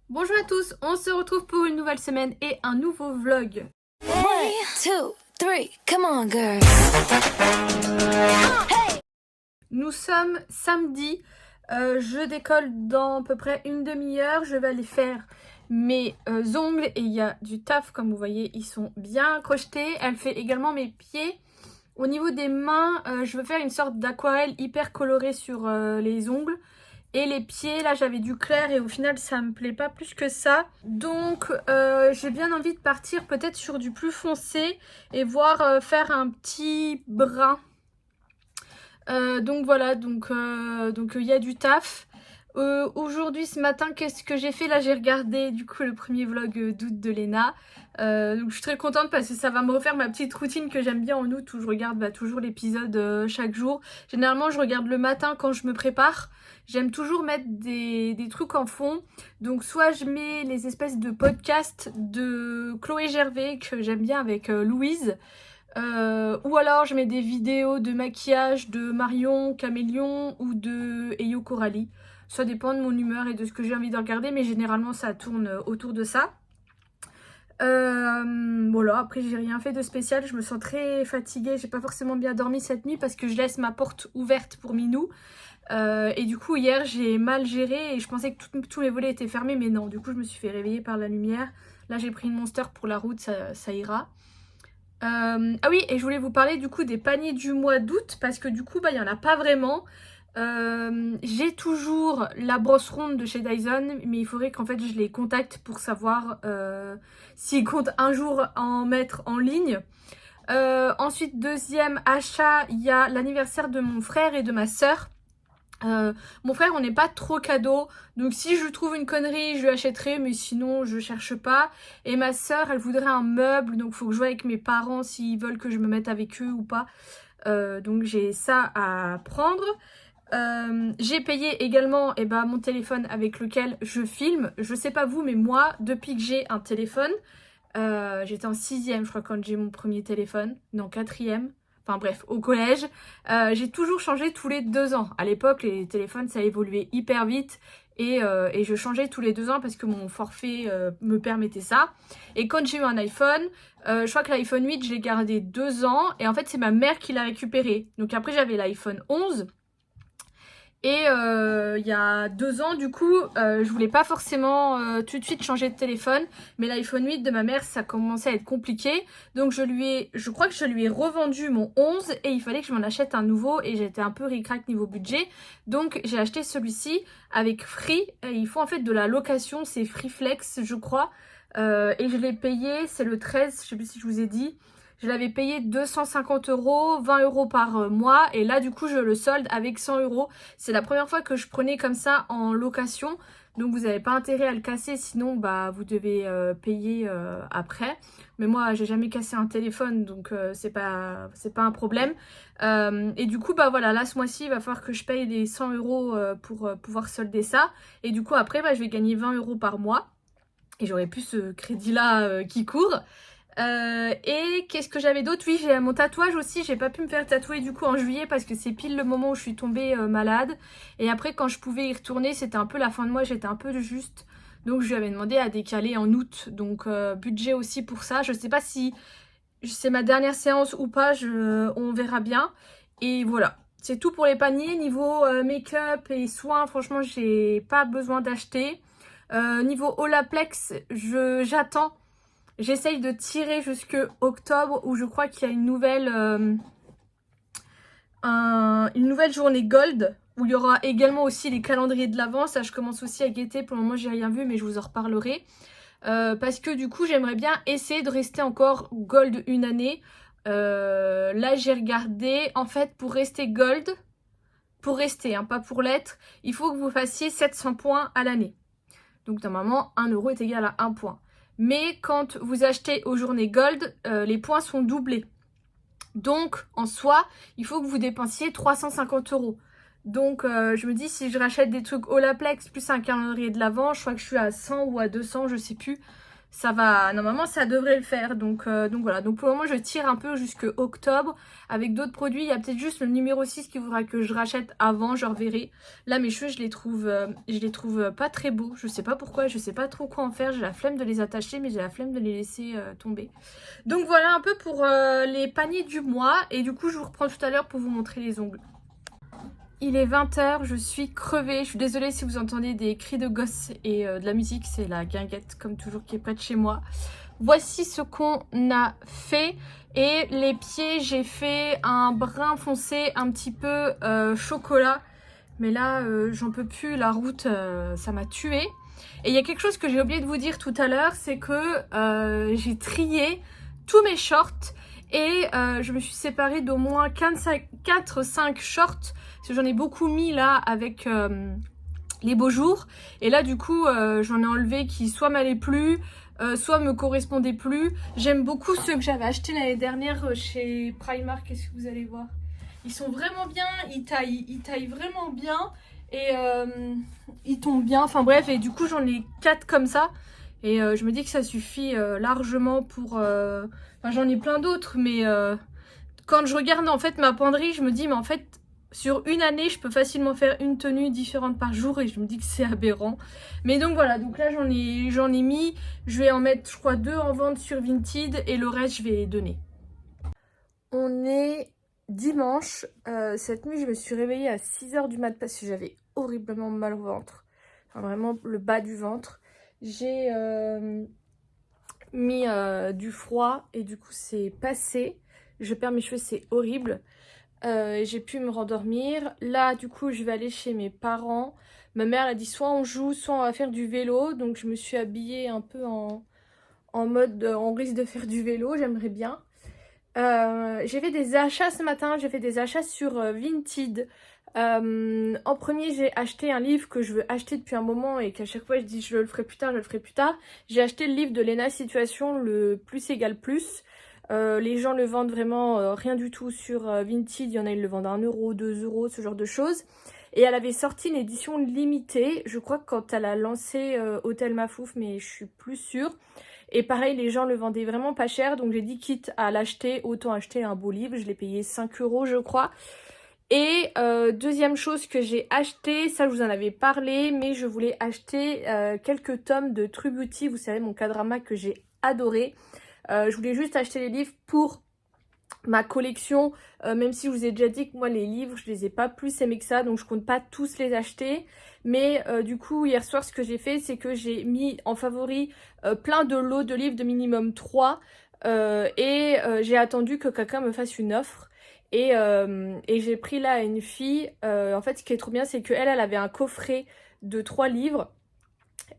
Bonjour à tous, on se retrouve pour une nouvelle semaine et un nouveau vlog. 1, 2, 3, come on girl. Nous sommes samedi, je décolle dans à peu près une demi-heure, je vais aller faire mes ongles et il y a du taf comme vous voyez, ils sont bien crochetés. Elle fait également mes pieds. Au niveau des mains, je veux faire une sorte d'aquarelle hyper colorée sur les ongles. Et les pieds, là j'avais du clair et au final ça me plaît pas plus que ça. Donc j'ai bien envie de partir peut-être sur du plus foncé et voir faire un petit brun. Donc voilà, donc il y a du taf. Aujourd'hui, ce matin, qu'est-ce que j'ai fait? Là, j'ai regardé du coup le premier vlog d'août de Léna. Donc je suis très contente parce que ça va me refaire ma petite routine que j'aime bien en août où je regarde toujours l'épisode chaque jour. Généralement, je regarde le matin quand je me prépare. J'aime toujours mettre des trucs en fond. Donc soit je mets les espèces de podcasts de Chloé Gervais que j'aime bien avec Louise. Ou alors je mets des vidéos de maquillage de Marion Camélion ou de Eyo Coralie. Ça dépend de mon humeur et de ce que j'ai envie de regarder, mais généralement ça tourne autour de ça. Voilà, après j'ai rien fait de spécial, je me sens très fatiguée, j'ai pas forcément bien dormi cette nuit parce que je laisse ma porte ouverte pour Minou. Et du coup hier j'ai mal géré et je pensais que tous mes volets étaient fermés, mais non, du coup je me suis fait réveiller par la lumière. Là j'ai pris une Monster pour la route, ça ira. Ah oui, et je voulais vous parler du coup des paniers du mois d'août parce que du coup il n'y en a pas vraiment. J'ai toujours la brosse ronde de chez Dyson, mais il faudrait qu'en fait je les contacte pour savoir s'ils comptent un jour en mettre en ligne. Ensuite, deuxième achat, il y a l'anniversaire de mon frère et de ma soeur. Mon frère, on n'est pas trop cadeau, donc si je trouve une connerie, je lui achèterai, mais sinon je cherche pas. Et ma soeur, elle voudrait un meuble, donc faut que je vois avec mes parents s'ils veulent que je me mette avec eux ou pas. Donc j'ai ça à prendre. J'ai payé également mon téléphone avec lequel je filme. Je sais pas vous, mais moi, depuis que j'ai un téléphone, j'étais en 6e, je crois, quand j'ai mon premier téléphone. Non, 4e. Enfin bref, au collège. J'ai toujours changé tous les 2 ans. À l'époque, les téléphones, ça évoluait hyper vite. Et je changeais tous les 2 ans parce que mon forfait me permettait ça. Et quand j'ai eu un iPhone, je crois que l'iPhone 8, je l'ai gardé 2 ans. Et en fait, c'est ma mère qui l'a récupéré. Donc après, j'avais l'iPhone 11. Et il y a 2 ans, du coup, je voulais pas forcément tout de suite changer de téléphone. Mais l'iPhone 8 de ma mère, ça commençait à être compliqué. Donc je crois que je lui ai revendu mon 11 et il fallait que je m'en achète un nouveau. Et j'étais un peu ric-rac niveau budget. Donc j'ai acheté celui-ci avec Free. Et ils font en fait de la location, c'est Freeflex, je crois. Et je l'ai payé, c'est le 13, je sais plus si je vous ai dit. Je l'avais payé 250 €, 20 € par mois. Et là, du coup, je le solde avec 100 €. C'est la première fois que je prenais comme ça en location. Donc, vous n'avez pas intérêt à le casser. Sinon, bah, vous devez payer après. Mais moi, j'ai jamais cassé un téléphone. Donc, c'est pas un problème. Et du coup, bah voilà, là, ce mois-ci, il va falloir que je paye les 100 € pour pouvoir solder ça. Et du coup, après, bah, je vais gagner 20 € par mois. Et j'aurai plus ce crédit-là qui court. Et qu'est-ce que j'avais d'autre? Oui, j'ai mon tatouage aussi, j'ai pas pu me faire tatouer du coup en juillet parce que c'est pile le moment où je suis tombée malade. Et après quand je pouvais y retourner, c'était un peu la fin de mois, j'étais un peu juste. Donc je lui avais demandé à décaler en août. Donc budget aussi pour ça. Je sais pas si c'est ma dernière séance ou pas, on verra bien. Et voilà, c'est tout pour les paniers. Niveau make-up et soins, franchement j'ai pas besoin d'acheter. Niveau Olaplex, j'attends. J'essaye de tirer jusque octobre où je crois qu'il y a une nouvelle journée Gold où il y aura également aussi les calendriers de l'Avent. Ça, je commence aussi à guetter. Pour le moment, j'ai rien vu, mais je vous en reparlerai. Parce que du coup, j'aimerais bien essayer de rester encore Gold une année. Là, j'ai regardé. En fait, pour rester Gold, pour rester, hein, pas pour l'être, il faut que vous fassiez 700 points à l'année. Donc normalement, 1 € est égal à 1 point. Mais quand vous achetez aux journées Gold, les points sont doublés. Donc en soi, il faut que vous dépensiez 350 €. Donc je me dis, si je rachète des trucs Olaplex plus un calendrier de l'Avent, je crois que je suis à 100 ou à 200, je sais plus. normalement ça devrait le faire. Donc voilà, donc pour le moment je tire un peu jusque octobre avec d'autres produits. Il y a peut-être juste le numéro 6 qu'il faudra que je rachète avant, je reverrai. Là mes cheveux je les trouve pas très beaux, je sais pas pourquoi, je sais pas trop quoi en faire. J'ai la flemme de les attacher mais j'ai la flemme de les laisser tomber. Donc voilà un peu pour les paniers du mois, et du coup je vous reprends tout à l'heure pour vous montrer les ongles. Il est 20 h, je suis crevée, je suis désolée si vous entendez des cris de gosses et de la musique, c'est la guinguette comme toujours qui est près de chez moi. Voici ce qu'on a fait, et les pieds j'ai fait un brun foncé un petit peu chocolat, mais là j'en peux plus, la route ça m'a tuée. Et il y a quelque chose que j'ai oublié de vous dire tout à l'heure, c'est que j'ai trié tous mes shorts et je me suis séparée d'au moins 4-5 shorts, parce que j'en ai beaucoup mis là avec les beaux jours, et là du coup j'en ai enlevé qui soit m'allaient plus, soit me correspondaient plus. J'aime beaucoup ceux que j'avais achetés l'année dernière chez Primark, qu'est-ce que vous allez voir. Ils sont vraiment bien, ils taillent vraiment bien, et ils tombent bien, enfin bref, et du coup j'en ai 4 comme ça, et je me dis que ça suffit largement pour... Enfin j'en ai plein d'autres, mais quand je regarde en fait ma penderie, je me dis mais en fait sur une année je peux facilement faire une tenue différente par jour, et je me dis que c'est aberrant. Mais donc voilà, donc là j'en ai mis, je vais en mettre je crois 2 en vente sur Vinted et le reste je vais donner. On est dimanche, cette nuit je me suis réveillée à 6 h du mat parce que j'avais horriblement mal au ventre, enfin vraiment le bas du ventre. J'ai mis du froid et du coup c'est passé, je perds mes cheveux, c'est horrible. J'ai pu me rendormir. Là du coup je vais aller chez mes parents. Ma mère a dit soit on joue, soit on va faire du vélo, donc je me suis habillée un peu en mode on risque de faire du vélo, j'aimerais bien. J'ai fait des achats ce matin, j'ai fait des achats sur Vinted. En premier j'ai acheté un livre que je veux acheter depuis un moment et qu'à chaque fois je dis je le ferai plus tard, je le ferai plus tard. J'ai acheté le livre de Léna Situation, le plus égale plus. Les gens le vendent vraiment rien du tout sur Vinted, il y en a ils le vendent à 1 €, 2 €, ce genre de choses. Et elle avait sorti une édition limitée, je crois que quand elle a lancé Hôtel Mafouf, mais je suis plus sûre. Et pareil, les gens le vendaient vraiment pas cher, donc j'ai dit quitte à l'acheter, autant acheter un beau livre. Je l'ai payé 5 € je crois. Et deuxième chose que j'ai acheté, ça je vous en avais parlé, mais je voulais acheter quelques tomes de True Beauty, vous savez mon K-drama que j'ai adoré. Je voulais juste acheter les livres pour ma collection, même si je vous ai déjà dit que moi les livres je les ai pas plus aimés que ça, donc je compte pas tous les acheter. Mais du coup hier soir ce que j'ai fait c'est que j'ai mis en favori plein de lots de livres de minimum 3 et j'ai attendu que quelqu'un me fasse une offre. Et j'ai pris là une fille, en fait ce qui est trop bien c'est qu'elle avait un coffret de 3 livres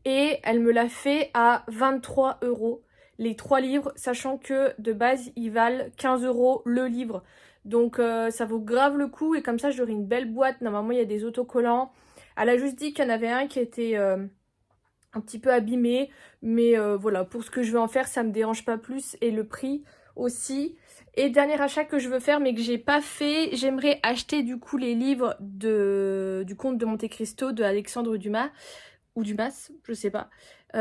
et elle me l'a fait à 23 € les 3 livres, sachant que de base ils valent 15 € le livre. Donc ça vaut grave le coup, et comme ça j'aurai une belle boîte. Normalement il y a des autocollants. Elle a juste dit qu'il y en avait un qui était un petit peu abîmé, mais voilà, pour ce que je veux en faire ça me dérange pas plus, et le prix aussi. Et dernier achat que je veux faire mais que j'ai pas fait, j'aimerais acheter du coup les livres du Comte de Monte Cristo de Alexandre Dumas, ou Dumas, je sais pas.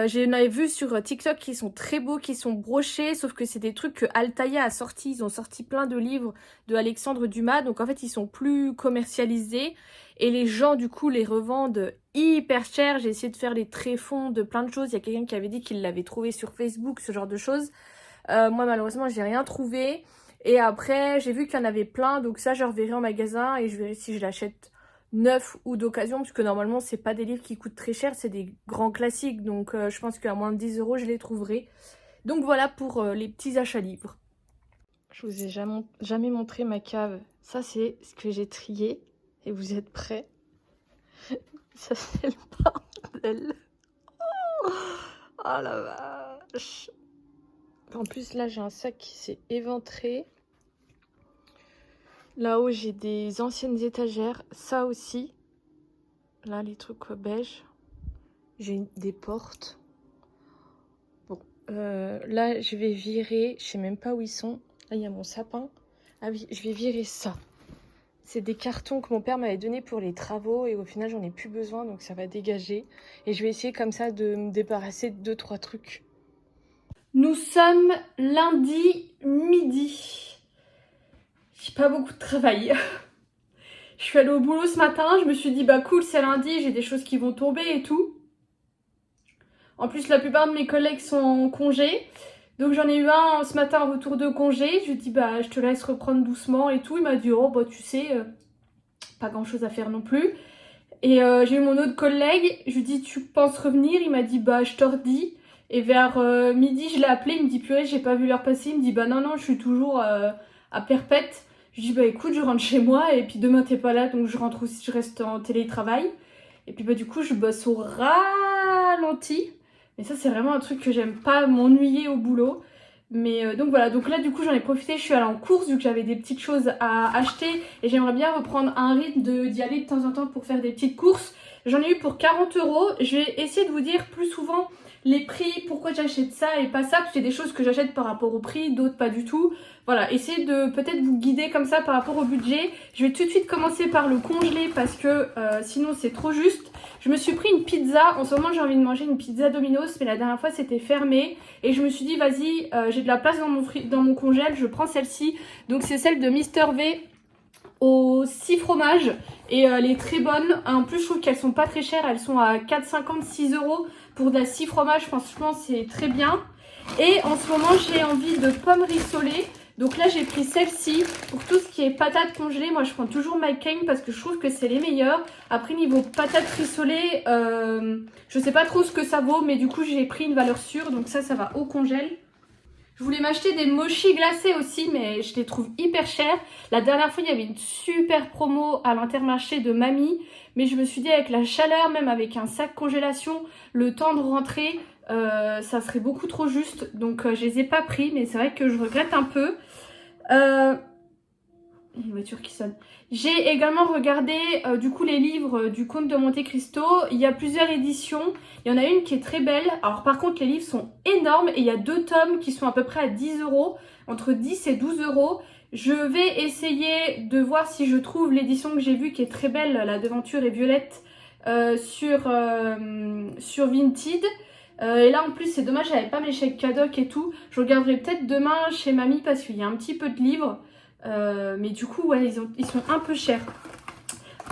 J'en avais vu sur TikTok qui sont très beaux, qui sont brochés, sauf que c'est des trucs que Altaïa a sorti. Ils ont sorti plein de livres de Alexandre Dumas, donc en fait ils sont plus commercialisés et les gens du coup les revendent hyper cher. J'ai essayé de faire les tréfonds de plein de choses. Il y a quelqu'un qui avait dit qu'il l'avait trouvé sur Facebook, ce genre de choses. Moi malheureusement j'ai rien trouvé. Et après j'ai vu qu'il y en avait plein, donc ça je reverrai en magasin et je verrai si je l'achète neuf ou d'occasion, parce que normalement c'est pas des livres qui coûtent très cher, c'est des grands classiques, donc je pense qu'à moins de 10 € je les trouverai. Donc voilà pour les petits achats livres. Je vous ai jamais montré ma cave. Ça c'est ce que j'ai trié, et vous êtes prêts? Ça c'est le bordel. Oh la vache. En plus là j'ai un sac qui s'est éventré. Là-haut, j'ai des anciennes étagères. Ça aussi. Là, les trucs beige. J'ai des portes. Bon. Là, je vais virer. Je sais même pas où ils sont. Là, il y a mon sapin. Ah oui, je vais virer ça. C'est des cartons que mon père m'avait donnés pour les travaux. Et au final, j'en ai plus besoin. Donc, ça va dégager. Et je vais essayer comme ça de me débarrasser de 2-3 trucs. Nous sommes lundi midi. J'ai pas beaucoup de travail. Je suis allée au boulot ce matin, je me suis dit bah cool c'est lundi, j'ai des choses qui vont tomber et tout. En plus la plupart de mes collègues sont en congé. Donc j'en ai eu un ce matin en retour de congé. Je lui ai dit bah je te laisse reprendre doucement et tout. Il m'a dit oh bah tu sais, pas grand chose à faire non plus. Et j'ai eu mon autre collègue, je lui ai dit tu penses revenir? Il m'a dit bah je te redis. Et vers midi je l'ai appelé, il me dit purée j'ai pas vu l'heure passer. Il me dit bah non je suis toujours à Perpète. Je lui dis bah écoute je rentre chez moi et puis demain t'es pas là donc je rentre aussi, je reste en télétravail. Et puis bah du coup je bosse au ralenti. Mais ça c'est vraiment un truc que j'aime pas, m'ennuyer au boulot. Mais donc voilà, donc là du coup j'en ai profité, je suis allée en course vu que j'avais des petites choses à acheter. Et j'aimerais bien reprendre un rythme d'y aller de temps en temps pour faire des petites courses. J'en ai eu pour 40 €. Je vais essayer de vous dire plus souvent les prix, pourquoi j'achète ça et pas ça. Parce qu'il y a des choses que j'achète par rapport au prix, d'autres pas du tout. Voilà, essayez de peut-être vous guider comme ça par rapport au budget. Je vais tout de suite commencer par le congelé parce que sinon c'est trop juste. Je me suis pris une pizza. En ce moment j'ai envie de manger une pizza Domino's, mais la dernière fois c'était fermé. Et je me suis dit vas-y, j'ai de la place dans mon congèle, je prends celle-ci. Donc c'est celle de Mister V aux 6 fromages. Et elle est très bonne. En plus je trouve qu'elles sont pas très chères, elles sont à 4,50 6 € pour de la 6 fromages. Franchement c'est très bien. Et en ce moment j'ai envie de pommes rissolées. Donc là j'ai pris celle-ci pour tout ce qui est patates congelées. Moi je prends toujours McCain parce que je trouve que c'est les meilleurs. Après niveau patates rissolées, je sais pas trop ce que ça vaut, mais du coup j'ai pris une valeur sûre. Donc ça va au congèle. Je voulais m'acheter des mochis glacés aussi, mais je les trouve hyper chers. La dernière fois il y avait une super promo à l'Intermarché de Mamie. Mais je me suis dit avec la chaleur, même avec un sac congélation, le temps de rentrer... ça serait beaucoup trop juste, donc je les ai pas pris, mais c'est vrai que je regrette un peu. Une voiture qui sonne. J'ai également regardé du coup les livres du Comte de Monte Cristo. Il y a plusieurs éditions. Il y en a une qui est très belle. Alors par contre les livres sont énormes et il y a 2 tomes qui sont à peu près à 10 €, entre 10 et 12 €. Je vais essayer de voir si je trouve l'édition que j'ai vue qui est très belle, La devanture est violette, sur Vinted. Et là en plus c'est dommage, j'avais pas mes chèques Cadoc et tout. Je regarderai peut-être demain chez Mamie parce qu'il y a un petit peu de livres. Mais du coup ouais ils sont un peu chers.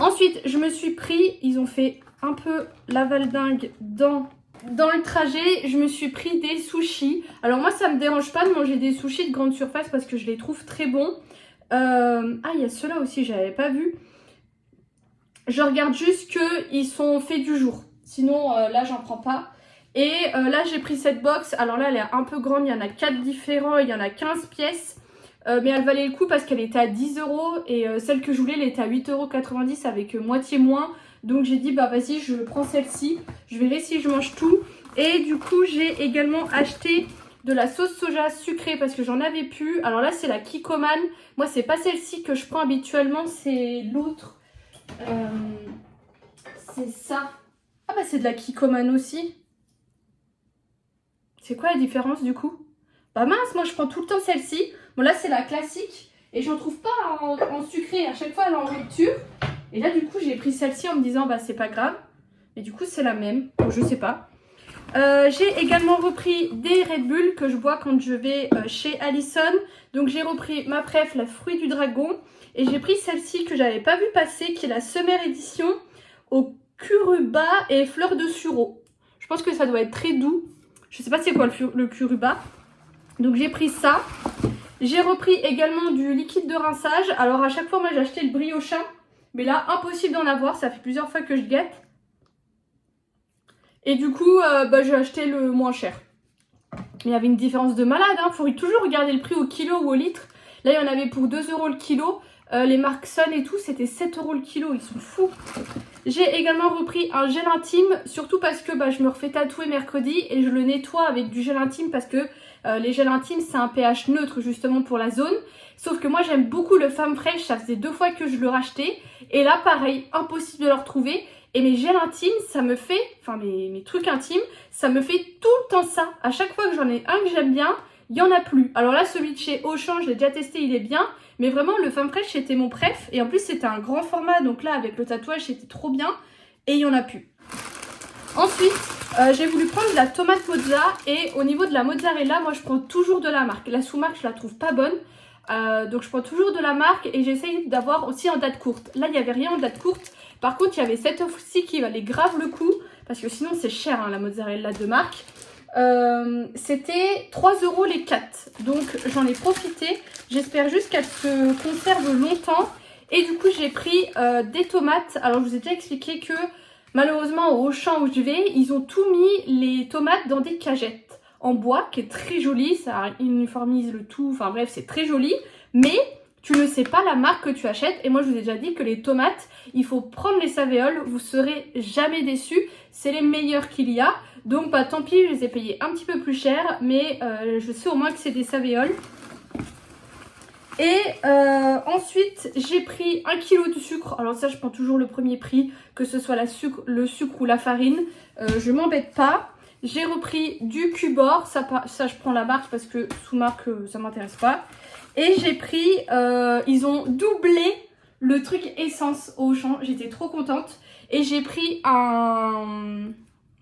Ensuite je me suis pris, ils ont fait un peu la valdingue dans le trajet. Je me suis pris des sushis. Alors moi ça me dérange pas de manger des sushis de grande surface parce que je les trouve très bons. Ah il y a ceux-là aussi, j'avais pas vu. Je regarde juste qu'ils sont faits du jour. Sinon là j'en prends pas. Et là j'ai pris cette box. Alors là elle est un peu grande, il y en a 4 différents, il y en a 15 pièces. Mais elle valait le coup parce qu'elle était à 10 € et celle que je voulais elle était à 8,90 € avec moitié moins. Donc j'ai dit bah vas-y je prends celle-ci, je verrai si je mange tout. Et du coup j'ai également acheté de la sauce soja sucrée parce que j'en avais plus. Alors là c'est la Kikkoman, moi c'est pas celle-ci que je prends habituellement, c'est l'autre. C'est ça. Ah bah c'est de la Kikkoman aussi. C'est quoi la différence du coup? Bah mince, moi je prends tout le temps celle-ci. Bon là c'est la classique et j'en trouve pas en sucré, à chaque fois elle est en rupture. Et là du coup j'ai pris celle-ci en me disant bah c'est pas grave. Et du coup c'est la même, bon, je sais pas. J'ai également repris des Red Bull que je bois quand je vais chez Allison. Donc j'ai repris ma préf, la fruit du dragon. Et j'ai pris celle-ci que j'avais pas vu passer, qui est la Summer Edition au curuba et fleur de sureau. Je pense que ça doit être très doux. Je sais pas c'est quoi le curuba. Donc j'ai pris ça. J'ai repris également du liquide de rinçage. Alors à chaque fois moi j'ai acheté le briochin. Mais là impossible d'en avoir. Ça fait plusieurs fois que je guette. Et du coup j'ai acheté le moins cher. Mais il y avait une différence de malade. Il faut toujours regarder le prix au kilo ou au litre. Là il y en avait pour 2 € le kilo. Les marques Sun et tout c'était 7 € le kilo. Ils sont fous. J'ai également repris un gel intime. Surtout parce que je me refais tatouer mercredi. Et je le nettoie avec du gel intime parce que... les gels intimes c'est un pH neutre justement pour la zone. Sauf que moi j'aime beaucoup le Femme Fraîche. Ça faisait 2 fois que je le rachetais. Et là pareil, impossible de le retrouver. Et mes gels intimes ça me fait, enfin mes trucs intimes, ça me fait tout le temps ça. À chaque fois que j'en ai un que j'aime bien, il n'y en a plus. Alors là celui de chez Auchan je l'ai déjà testé, il est bien. Mais vraiment le Femme Fraîche c'était mon préf. Et en plus c'était un grand format. Donc là avec le tatouage c'était trop bien. Et il n'y en a plus. Ensuite, j'ai voulu prendre de la tomate mozza et au niveau de la mozzarella, moi je prends toujours de la marque. La sous-marque, je la trouve pas bonne. Donc je prends toujours de la marque et j'essaye d'avoir aussi en date courte. Là, il n'y avait rien en date courte. Par contre, il y avait cette offre-ci qui valait grave le coup. Parce que sinon, c'est cher hein, la mozzarella de marque. C'était 3 € les 4. Donc j'en ai profité. J'espère juste qu'elle se conserve longtemps. Et du coup, j'ai pris des tomates. Alors, je vous ai déjà expliqué que malheureusement, au Auchan où je vais, ils ont tout mis les tomates dans des cagettes en bois, qui est très joli. Ça uniformise le tout. Enfin bref, c'est très joli. Mais tu ne sais pas la marque que tu achètes. Et moi, je vous ai déjà dit que les tomates, il faut prendre les Saveol. Vous serez jamais déçus. C'est les meilleurs qu'il y a. Donc, bah tant pis, je les ai payés un petit peu plus cher. Mais je sais au moins que c'est des Saveol. Et ensuite, j'ai pris 1 kg de sucre. Alors ça, je prends toujours le premier prix, que ce soit le sucre ou la farine. Je m'embête pas. J'ai repris du Cubor. Ça, je prends la marque parce que sous marque, ça m'intéresse pas. Et j'ai pris, ils ont doublé le truc essence au Auchan. J'étais trop contente. Et j'ai pris un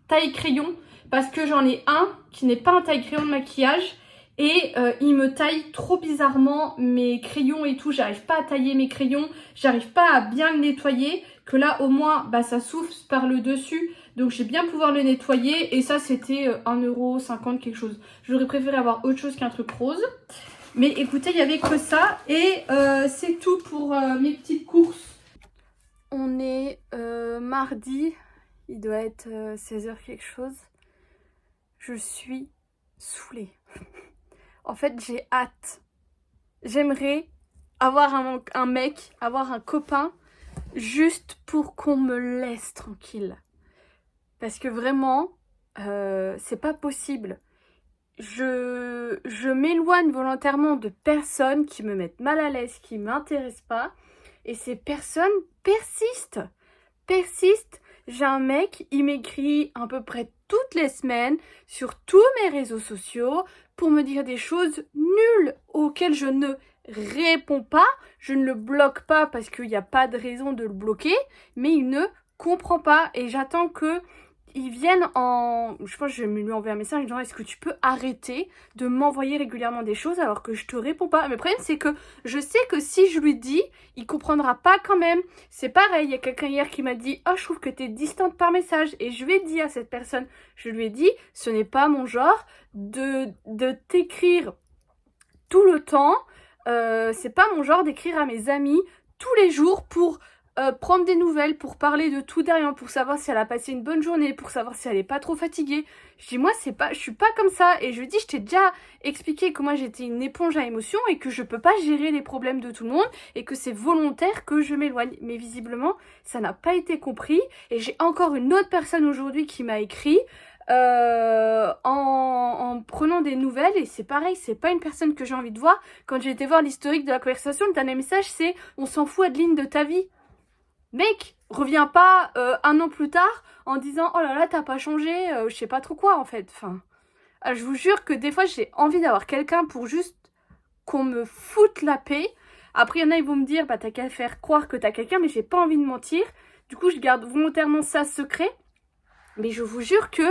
taille crayon parce que j'en ai un qui n'est pas un taille crayon de maquillage. Et il me taille trop bizarrement mes crayons et tout. J'arrive pas à tailler mes crayons. J'arrive pas à bien le nettoyer. Que là au moins bah, ça souffle par le dessus. Donc j'ai bien pouvoir le nettoyer. Et ça c'était 1,50 € quelque chose. J'aurais préféré avoir autre chose qu'un truc rose. Mais écoutez, il n'y avait que ça. Et c'est tout pour mes petites courses. On est mardi. Il doit être 16 h quelque chose. Je suis saoulée. En fait, j'ai hâte. J'aimerais avoir un mec, avoir un copain, juste pour qu'on me laisse tranquille. Parce que vraiment, c'est pas possible. Je m'éloigne volontairement de personnes qui me mettent mal à l'aise, qui m'intéressent pas. Et ces personnes persistent. J'ai un mec, il m'écrit à peu près toutes les semaines sur tous mes réseaux sociaux pour me dire des choses nulles auxquelles je ne réponds pas. Je ne le bloque pas parce qu'il n'y a pas de raison de le bloquer, mais il ne comprend pas et j'attends que ils viennent en... Je pense que je vais lui envoyer un message en disant est-ce que tu peux arrêter de m'envoyer régulièrement des choses alors que je te réponds pas. Mais le problème c'est que je sais que si je lui dis, il comprendra pas quand même. C'est pareil, il y a quelqu'un hier qui m'a dit oh je trouve que t'es distante par message. Et je lui ai dit à cette personne, je lui ai dit ce n'est pas mon genre de t'écrire tout le temps. C'est pas mon genre d'écrire à mes amis tous les jours pour... prendre des nouvelles, pour parler de tout derrière, pour savoir si elle a passé une bonne journée, pour savoir si elle est pas trop fatiguée. Je dis moi je suis pas comme ça et je lui dis je t'ai déjà expliqué que moi j'étais une éponge à émotions et que je peux pas gérer les problèmes de tout le monde et que c'est volontaire que je m'éloigne. Mais visiblement ça n'a pas été compris et j'ai encore une autre personne aujourd'hui qui m'a écrit en prenant des nouvelles et c'est pareil, c'est pas une personne que j'ai envie de voir. Quand j'ai été voir l'historique de la conversation, le dernier message c'est on s'en fout Adeline de ta vie. Mec, reviens pas 1 an plus tard en disant oh là là t'as pas changé, je sais pas trop quoi en fait. Enfin, je vous jure que des fois j'ai envie d'avoir quelqu'un pour juste qu'on me foute la paix. Après il y en a ils vont me dire bah t'as qu'à faire croire que t'as quelqu'un mais j'ai pas envie de mentir. Du coup je garde volontairement ça secret. Mais je vous jure que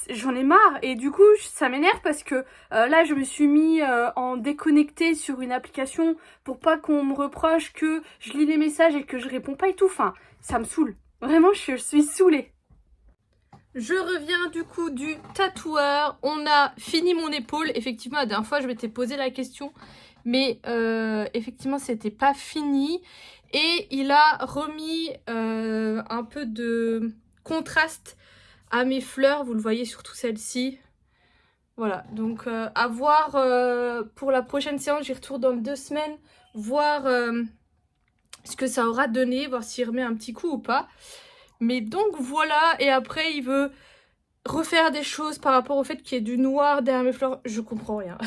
j'en ai marre et du coup ça m'énerve parce que là je me suis mis en déconnecté sur une application pour pas qu'on me reproche que je lis les messages et que je réponds pas et tout. Enfin ça me saoule, vraiment je suis saoulée. Je reviens du coup du tatoueur, on a fini mon épaule. Effectivement la dernière fois je m'étais posé la question mais effectivement c'était pas fini et il a remis un peu de contraste à mes fleurs, vous le voyez surtout celle-ci. Voilà, donc à voir pour la prochaine séance, j'y retourne dans 2 semaines, voir ce que ça aura donné, voir s'il remet un petit coup ou pas. Mais donc voilà, et après il veut refaire des choses par rapport au fait qu'il y ait du noir derrière mes fleurs, je comprends rien.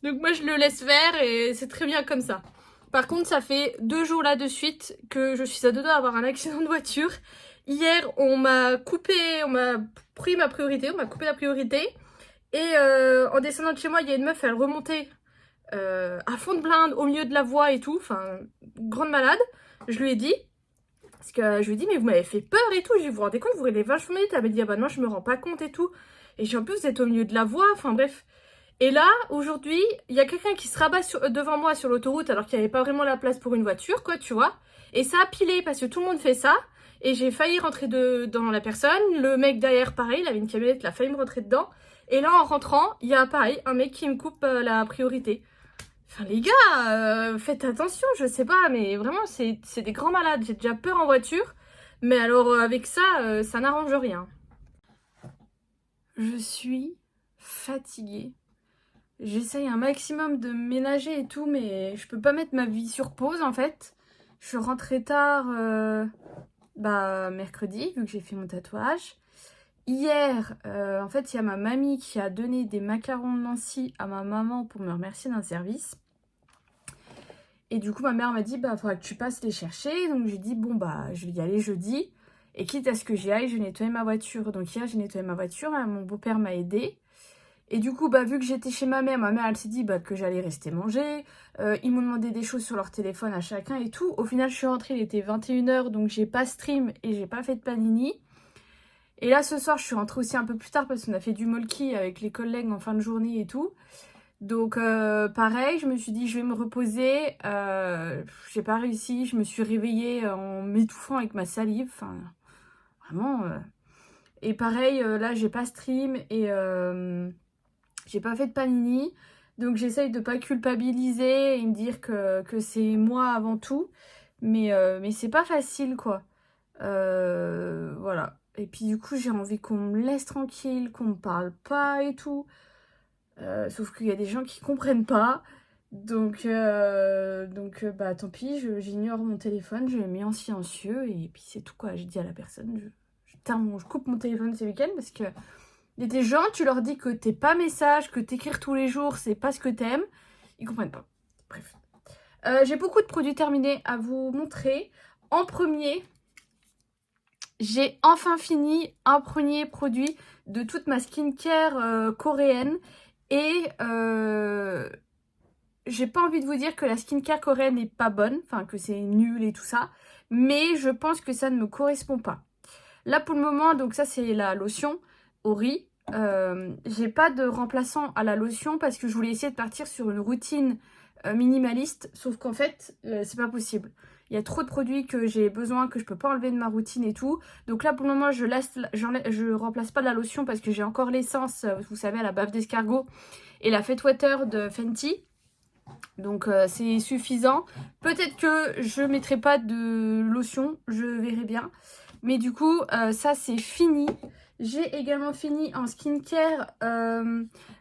Donc moi je le laisse faire et c'est très bien comme ça. Par contre ça fait 2 jours là de suite que je suis à 2 doigts d'avoir un accident de voiture. Hier, on m'a pris ma priorité, on m'a coupé la priorité. Et en descendant de chez moi, il y a une meuf, elle remontait à fond de blinde, au milieu de la voie et tout. Enfin, grande malade. Je lui ai dit. Parce que je lui dis, mais vous m'avez fait peur et tout. Je lui dis, vous vous rendez compte, vous roulez vachement vite. Elle m'a dit, ah bah non, je me rends pas compte et tout. Et j'ai en plus, vous êtes au milieu de la voie, enfin bref. Et là, aujourd'hui, il y a quelqu'un qui se rabat devant moi sur l'autoroute alors qu'il n'y avait pas vraiment la place pour une voiture, quoi, tu vois. Et ça a pilé parce que tout le monde fait ça. Et j'ai failli rentrer dans la personne. Le mec derrière, pareil, il avait une camionnette, il a failli me rentrer dedans. Et là, en rentrant, il y a pareil, un mec qui me coupe la priorité. Enfin, les gars, faites attention, je sais pas, mais vraiment, c'est des grands malades. J'ai déjà peur en voiture. Mais alors, avec ça, ça n'arrange rien. Je suis fatiguée. J'essaye un maximum de ménager et tout, mais je peux pas mettre ma vie sur pause en fait. Je suis rentrée tard mercredi, vu que j'ai fait mon tatouage. Hier, en fait, il y a ma mamie qui a donné des macarons de Nancy à ma maman pour me remercier d'un service. Et du coup, ma mère m'a dit, bah, faudra que tu passes les chercher. Donc, j'ai dit, bon, bah, je vais y aller jeudi. Et quitte à ce que j'y aille, je vais nettoyer ma voiture. Donc, hier, j'ai nettoyé ma voiture. Mon beau-père m'a aidée. Et du coup, bah, vu que j'étais chez ma mère, elle s'est dit bah, que j'allais rester manger. Ils m'ont demandé des choses sur leur téléphone à chacun et tout. Au final, je suis rentrée, il était 21h, donc j'ai pas stream et j'ai pas fait de panini. Et là, ce soir, je suis rentrée aussi un peu plus tard parce qu'on a fait du molki avec les collègues en fin de journée et tout. Donc, pareil, je me suis dit, je vais me reposer. J'ai pas réussi, je me suis réveillée en m'étouffant avec ma salive. Enfin, vraiment. Et pareil, là, j'ai pas stream et... j'ai pas fait de panini, donc j'essaye de pas culpabiliser et me dire que c'est moi avant tout. Mais c'est pas facile, quoi. Voilà. Et puis du coup, j'ai envie qu'on me laisse tranquille, qu'on me parle pas et tout. Sauf qu'il y a des gens qui comprennent pas. Donc bah tant pis, j'ignore mon téléphone, je l'ai mis en silencieux et puis c'est tout, quoi. J'ai dit à la personne, je coupe mon téléphone ce week-end parce que il y a des gens, tu leur dis que t'es pas message, que t'écrire tous les jours, c'est pas ce que t'aimes. Ils comprennent pas. Bref. J'ai beaucoup de produits terminés à vous montrer. En premier, j'ai enfin fini un premier produit de toute ma skincare coréenne. Et j'ai pas envie de vous dire que la skincare coréenne n'est pas bonne, enfin que c'est nul et tout ça. Mais je pense que ça ne me correspond pas. Là pour le moment, donc ça c'est la lotion au riz. J'ai pas de remplaçant à la lotion parce que je voulais essayer de partir sur une routine minimaliste, sauf qu'en fait c'est pas possible. Il y a trop de produits que j'ai besoin, que je peux pas enlever de ma routine et tout. Donc là pour le moment je remplace pas la lotion parce que j'ai encore l'essence, vous savez, à la bave d'escargot et la Fat Water de Fenty. Donc c'est suffisant. Peut-être que je mettrai pas de lotion, je verrai bien. Mais du coup ça c'est fini. J'ai également fini en skincare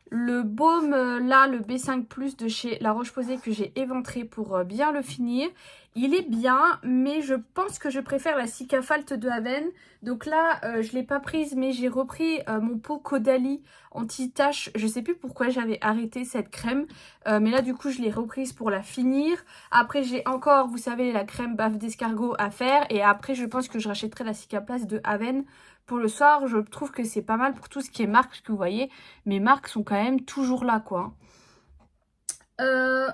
le baume là, le B5 Plus de chez La Roche-Posay que j'ai éventré pour bien le finir. Il est bien, mais je pense que je préfère la Cicafalte de Haven. Donc là, je ne l'ai pas prise, mais j'ai repris mon pot Caudalie anti-tache. Je ne sais plus pourquoi j'avais arrêté cette crème. Mais là, du coup, je l'ai reprise pour la finir. Après, j'ai encore, vous savez, la crème bave d'escargot à faire. Et après, je pense que je rachèterai la Cicaplast de Haven. Pour le soir, je trouve que c'est pas mal pour tout ce qui est marque, parce que vous voyez, mes marques sont quand même toujours là, quoi.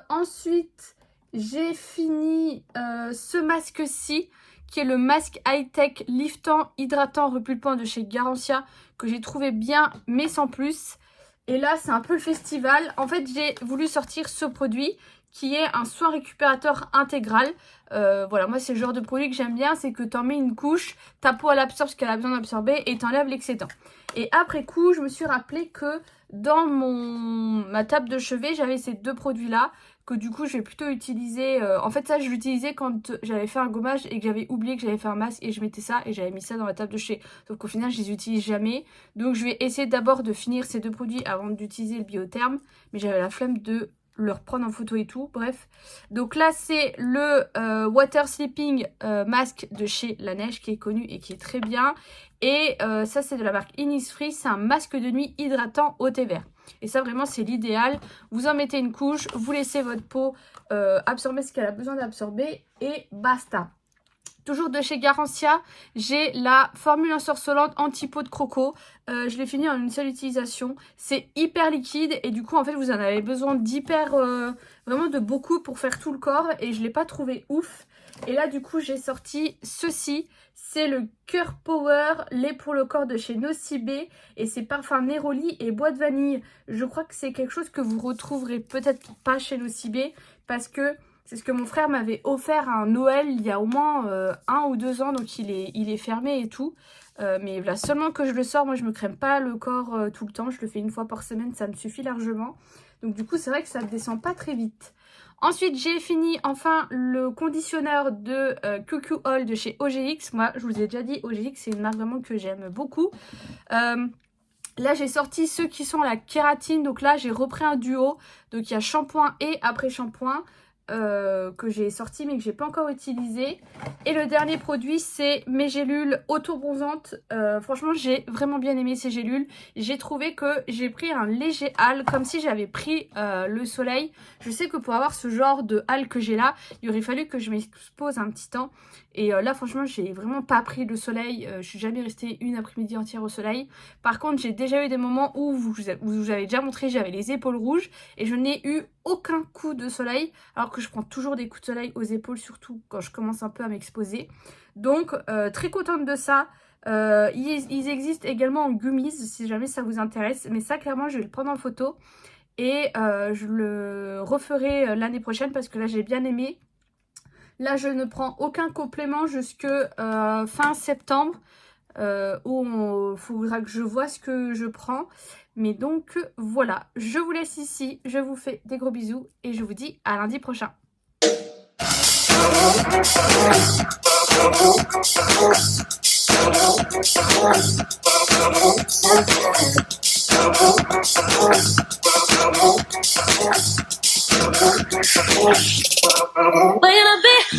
Ensuite, j'ai fini ce masque-ci, qui est le masque high-tech liftant, hydratant, repulpant de chez Garancia, que j'ai trouvé bien, mais sans plus. Et là, c'est un peu le festival. En fait, j'ai voulu sortir ce produit, qui est un soin récupérateur intégral. Voilà, moi c'est le genre de produit que j'aime bien, c'est que t'en mets une couche, ta peau elle absorbe ce qu'elle a besoin d'absorber et t'enlèves l'excédent. Et après coup, je me suis rappelé que dans ma table de chevet, j'avais ces deux produits là, que du coup je vais plutôt utiliser. En fait ça je l'utilisais quand j'avais fait un gommage et que j'avais oublié que j'avais fait un masque et je mettais ça et j'avais mis ça dans la table de chevet. Sauf qu'au final je les utilise jamais. Donc je vais essayer d'abord de finir ces deux produits avant d'utiliser le Biotherm. Mais j'avais la flemme de le reprendre en photo et tout, bref. Donc là c'est le Water Sleeping Mask de chez La Neige qui est connu et qui est très bien. Et ça c'est de la marque Innisfree, c'est un masque de nuit hydratant au thé vert. Et ça vraiment c'est l'idéal, vous en mettez une couche, vous laissez votre peau absorber ce qu'elle a besoin d'absorber et basta. Toujours de chez Garancia, j'ai la formule ensorcelante anti-peau de croco. Je l'ai fini en une seule utilisation. C'est hyper liquide et du coup en fait vous en avez besoin d'hyper, vraiment de beaucoup pour faire tout le corps. Et je ne l'ai pas trouvé ouf. Et là du coup j'ai sorti ceci, c'est le Cœur Power lait pour le corps de chez Nocibé et c'est parfum Neroli et bois de vanille. Je crois que c'est quelque chose que vous retrouverez peut-être pas chez Nocibé parce que c'est ce que mon frère m'avait offert à un Noël il y a au moins 1 ou 2 ans, donc il est fermé et tout. Mais là seulement que je le sors, moi je me crème pas le corps tout le temps, je le fais une fois par semaine, ça me suffit largement. Donc du coup c'est vrai que ça ne descend pas très vite. Ensuite j'ai fini enfin le conditionneur de QQ All de chez OGX. Moi je vous ai déjà dit, OGX c'est une marque vraiment que j'aime beaucoup. Là j'ai sorti ceux qui sont à la kératine, donc là j'ai repris un duo, donc il y a shampoing et après shampoing. Que j'ai sorti mais que j'ai pas encore utilisé. Et le dernier produit c'est mes gélules auto-bronzantes. Franchement j'ai vraiment bien aimé ces gélules. J'ai trouvé que j'ai pris un léger hâle comme si j'avais pris le soleil. Je sais que pour avoir ce genre de hâle que j'ai là, il aurait fallu que je m'expose un petit temps. Et là franchement j'ai vraiment pas pris le soleil. Je suis jamais restée une après-midi entière au soleil. Par contre j'ai déjà eu des moments où vous avez déjà montré, j'avais les épaules rouges et je n'ai eu aucun coup de soleil, alors que je prends toujours des coups de soleil aux épaules, surtout quand je commence un peu à m'exposer. Donc très contente de ça. Ils existent également en gummies si jamais ça vous intéresse, mais ça clairement je vais le prendre en photo et je le referai l'année prochaine parce que là j'ai bien aimé. Là je ne prends aucun complément jusque fin septembre où il faudra que je vois ce que je prends. Mais donc voilà, je vous laisse ici, je vous fais des gros bisous et je vous dis à lundi prochain. When a bit